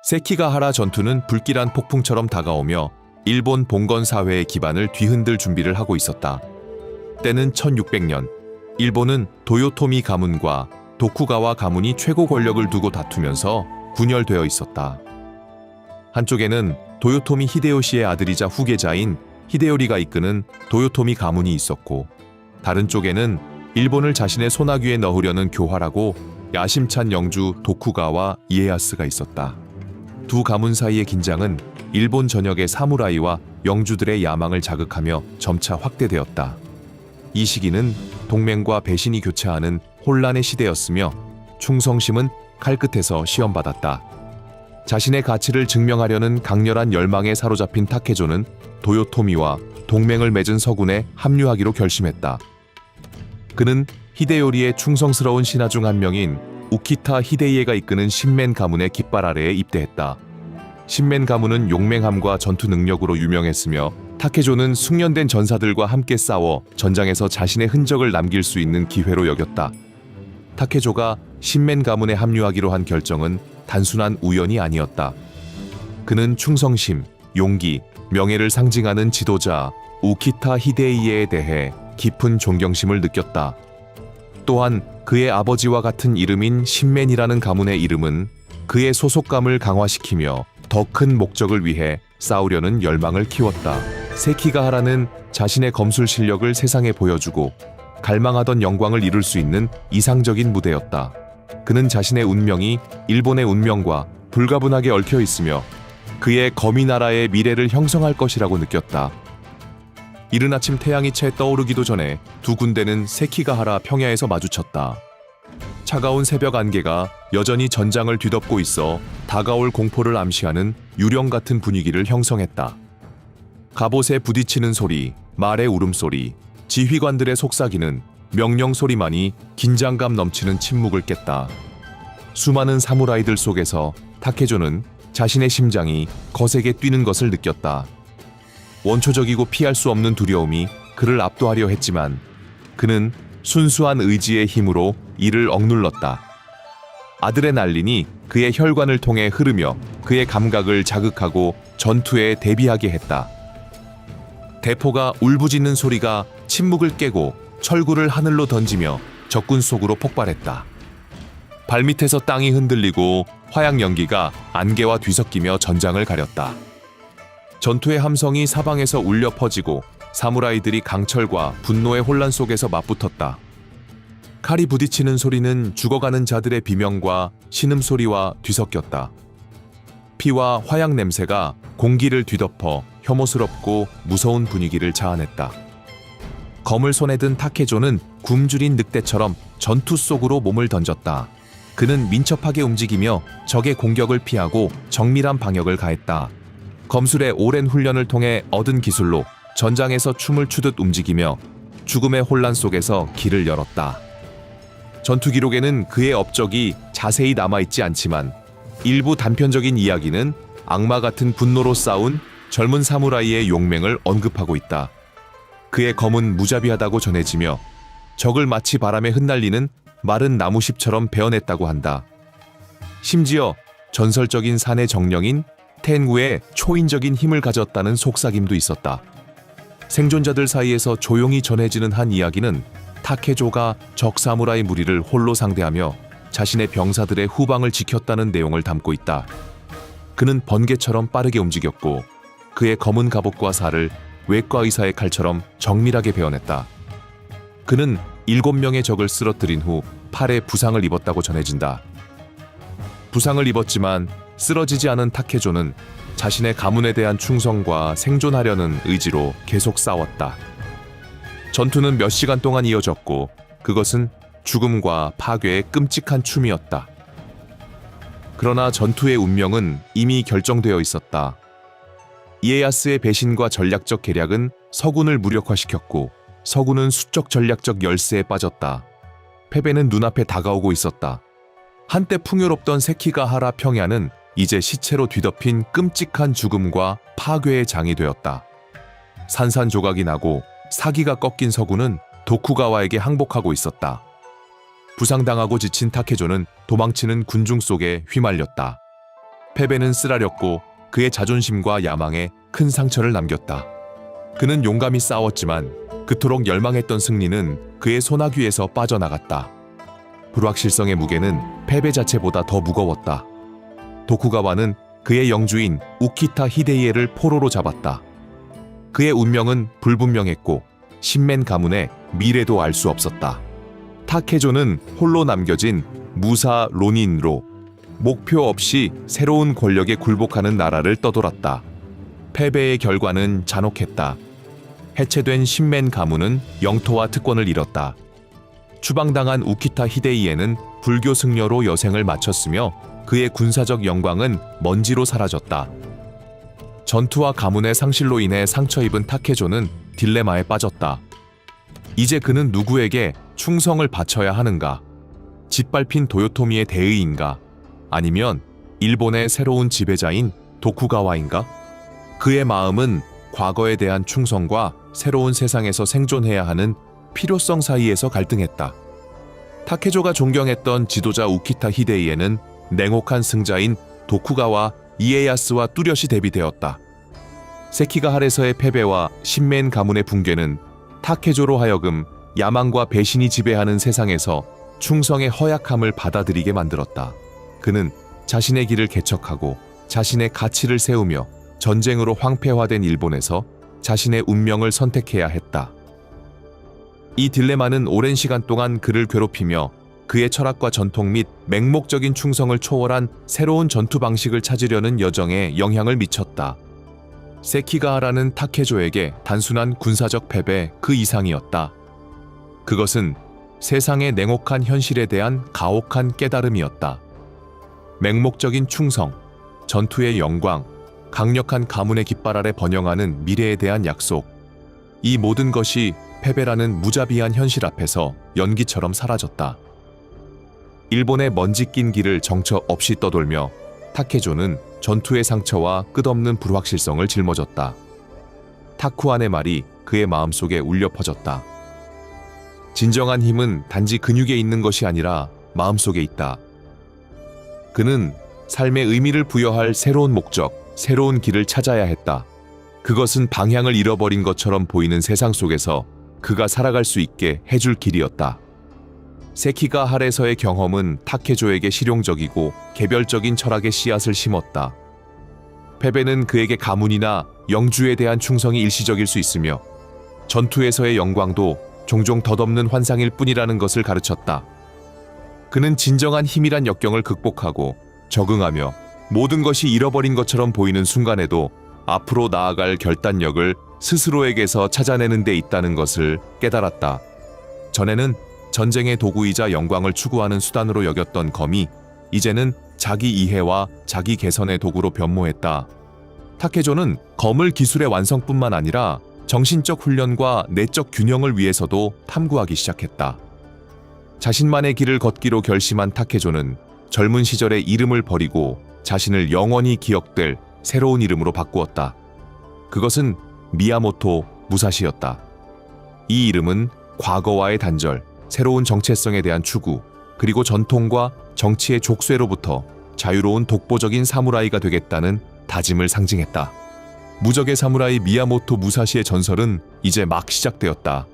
세키가하라 전투는 불길한 폭풍처럼 다가오며 일본 봉건 사회의 기반을 뒤흔들 준비를 하고 있었다. 때는 1600년, 일본은 도요토미 가문과 도쿠가와 가문이 최고 권력을 두고 다투면서 분열되어 있었다. 한쪽에는 도요토미 히데요시의 아들이자 후계자인 히데요리가 이끄는 도요토미 가문이 있었고, 다른 쪽에는 일본을 자신의 손아귀에 넣으려는 교활하고 야심찬 영주 도쿠가와 이에야스가 있었다. 두 가문 사이의 긴장은 일본 전역의 사무라이와 영주들의 야망을 자극하며 점차 확대되었다. 이 시기는 동맹과 배신이 교차하는 혼란의 시대였으며 충성심은 칼끝에서 시험받았다. 자신의 가치를 증명하려는 강렬한 열망에 사로잡힌 타케조는 도요토미와 동맹을 맺은 서군에 합류하기로 결심했다. 그는 히데요리의 충성스러운 신하 중 한 명인 우키타 히데이에가 이끄는 신멘 가문의 깃발 아래에 입대했다. 신멘 가문은 용맹함과 전투 능력으로 유명했으며 타케조는 숙련된 전사들과 함께 싸워 전장에서 자신의 흔적을 남길 수 있는 기회로 여겼다. 타케조가 신멘 가문에 합류하기로 한 결정은 단순한 우연이 아니었다. 그는 충성심, 용기, 명예를 상징하는 지도자 우키타 히데이에에 대해 깊은 존경심을 느꼈다. 또한 그의 아버지와 같은 이름인 신멘이라는 가문의 이름은 그의 소속감을 강화시키며 더 큰 목적을 위해 싸우려는 열망을 키웠다. 세키가하라는 자신의 검술 실력을 세상에 보여주고 갈망하던 영광을 이룰 수 있는 이상적인 무대였다. 그는 자신의 운명이 일본의 운명과 불가분하게 얽혀 있으며 그의 거미나라의 미래를 형성할 것이라고 느꼈다. 이른 아침 태양이 채 떠오르기도 전에 두 군대는 세키가하라 평야에서 마주쳤다. 차가운 새벽 안개가 여전히 전장을 뒤덮고 있어 다가올 공포를 암시하는 유령 같은 분위기를 형성했다. 갑옷에 부딪히는 소리, 말의 울음소리, 지휘관들의 속삭이는 명령 소리만이 긴장감 넘치는 침묵을 깼다. 수많은 사무라이들 속에서 타케조는 자신의 심장이 거세게 뛰는 것을 느꼈다. 원초적이고 피할 수 없는 두려움이 그를 압도하려 했지만 그는 순수한 의지의 힘으로 이를 억눌렀다. 아드레날린이 그의 혈관을 통해 흐르며 그의 감각을 자극하고 전투에 대비하게 했다. 대포가 울부짖는 소리가 침묵을 깨고 철구를 하늘로 던지며 적군 속으로 폭발했다. 발밑에서 땅이 흔들리고 화약 연기가 안개와 뒤섞이며 전장을 가렸다. 전투의 함성이 사방에서 울려 퍼지고 사무라이들이 강철과 분노의 혼란 속에서 맞붙었다. 칼이 부딪히는 소리는 죽어가는 자들의 비명과 신음소리와 뒤섞였다. 피와 화약 냄새가 공기를 뒤덮어 혐오스럽고 무서운 분위기를 자아냈다. 검을 손에 든 타케조는 굶주린 늑대처럼 전투 속으로 몸을 던졌다. 그는 민첩하게 움직이며 적의 공격을 피하고 정밀한 방역을 가했다. 검술의 오랜 훈련을 통해 얻은 기술로 전장에서 춤을 추듯 움직이며 죽음의 혼란 속에서 길을 열었다. 전투 기록에는 그의 업적이 자세히 남아있지 않지만 일부 단편적인 이야기는 악마 같은 분노로 싸운 젊은 사무라이의 용맹을 언급하고 있다. 그의 검은 무자비하다고 전해지며 적을 마치 바람에 흩날리는 마른 나무십처럼 베어냈다고 한다. 심지어 전설적인 산의 정령인 텐구의 초인적인 힘을 가졌다는 속삭임도 있었다. 생존자들 사이에서 조용히 전해지는 한 이야기는 타케조가 적 사무라이 무리를 홀로 상대하며 자신의 병사들의 후방을 지켰다는 내용을 담고 있다. 그는 번개처럼 빠르게 움직였고 그의 검은 갑옷과 살을 외과 의사의 칼처럼 정밀하게 베어냈다. 그는 7명의 적을 쓰러뜨린 후 팔에 부상을 입었다고 전해진다. 부상을 입었지만 쓰러지지 않은 타케조는 자신의 가문에 대한 충성과 생존하려는 의지로 계속 싸웠다. 전투는 몇 시간 동안 이어졌고 그것은 죽음과 파괴의 끔찍한 춤이었다. 그러나 전투의 운명은 이미 결정되어 있었다. 이에야스의 배신과 전략적 계략은 서군을 무력화시켰고 서군은 수적 전략적 열세에 빠졌다. 패배는 눈앞에 다가오고 있었다. 한때 풍요롭던 세키가하라 평야는 이제 시체로 뒤덮인 끔찍한 죽음과 파괴의 장이 되었다. 산산조각이 나고 사기가 꺾인 서군은 도쿠가와에게 항복하고 있었다. 부상당하고 지친 타케조는 도망치는 군중 속에 휘말렸다. 패배는 쓰라렸고 그의 자존심과 야망에 큰 상처를 남겼다. 그는 용감히 싸웠지만 그토록 열망했던 승리는 그의 소나귀에서 빠져나갔다. 불확실성의 무게는 패배 자체보다 더 무거웠다. 도쿠가와는 그의 영주인 우키타 히데이에를 포로로 잡았다. 그의 운명은 불분명했고 신멘 가문의 미래도 알 수 없었다. 타케조는 홀로 남겨진 무사 론인으로 목표 없이 새로운 권력에 굴복하는 나라를 떠돌았다. 패배의 결과는 잔혹했다. 해체된 신멘 가문은 영토와 특권을 잃었다. 추방당한 우키타 히데이에는 불교 승려로 여생을 마쳤으며 그의 군사적 영광은 먼지로 사라졌다. 전투와 가문의 상실로 인해 상처 입은 타케조는 딜레마에 빠졌다. 이제 그는 누구에게 충성을 바쳐야 하는가? 짓밟힌 도요토미의 대의인가? 아니면 일본의 새로운 지배자인 도쿠가와인가? 그의 마음은 과거에 대한 충성과 새로운 세상에서 생존해야 하는 필요성 사이에서 갈등했다. 타케조가 존경했던 지도자 우키타 히데이에는 냉혹한 승자인 도쿠가와 이에야스와 뚜렷이 대비되었다. 세키가할에서의 패배와 신멘 가문의 붕괴는 타케조로 하여금 야망과 배신이 지배하는 세상에서 충성의 허약함을 받아들이게 만들었다. 그는 자신의 길을 개척하고 자신의 가치를 세우며 전쟁으로 황폐화된 일본에서 자신의 운명을 선택해야 했다. 이 딜레마는 오랜 시간 동안 그를 괴롭히며 그의 철학과 전통 및 맹목적인 충성을 초월한 새로운 전투 방식을 찾으려는 여정에 영향을 미쳤다. 세키가하라는 타케조에게 단순한 군사적 패배 그 이상이었다. 그것은 세상의 냉혹한 현실에 대한 가혹한 깨달음이었다. 맹목적인 충성, 전투의 영광, 강력한 가문의 깃발 아래 번영하는 미래에 대한 약속. 이 모든 것이 패배라는 무자비한 현실 앞에서 연기처럼 사라졌다. 일본의 먼지 낀 길을 정처 없이 떠돌며 타케조는 전투의 상처와 끝없는 불확실성을 짊어졌다. 타쿠안의 말이 그의 마음속에 울려 퍼졌다. 진정한 힘은 단지 근육에 있는 것이 아니라 마음속에 있다. 그는 삶의 의미를 부여할 새로운 목적, 새로운 길을 찾아야 했다. 그것은 방향을 잃어버린 것처럼 보이는 세상 속에서 그가 살아갈 수 있게 해줄 길이었다. 세키가할에서의 경험은 타케조에게 실용적이고 개별적인 철학의 씨앗을 심었다. 패배는 그에게 가문이나 영주에 대한 충성이 일시적일 수 있으며 전투에서의 영광도 종종 덧없는 환상일 뿐이라는 것을 가르쳤다. 그는 진정한 힘이란 역경을 극복하고 적응하며 모든 것이 잃어버린 것처럼 보이는 순간에도 앞으로 나아갈 결단력을 스스로에게서 찾아내는 데 있다는 것을 깨달았다. 전에는 전쟁의 도구이자 영광을 추구하는 수단으로 여겼던 검이 이제는 자기 이해와 자기 개선의 도구로 변모했다. 타케조는 검을 기술의 완성뿐만 아니라 정신적 훈련과 내적 균형을 위해서도 탐구하기 시작했다. 자신만의 길을 걷기로 결심한 타케조는 젊은 시절의 이름을 버리고 자신을 영원히 기억될 새로운 이름으로 바꾸었다. 그것은 미야모토 무사시였다. 이 이름은 과거와의 단절, 새로운 정체성에 대한 추구, 그리고 전통과 정치의 족쇄로부터 자유로운 독보적인 사무라이가 되겠다는 다짐을 상징했다. 무적의 사무라이 미야모토 무사시의 전설은 이제 막 시작되었다.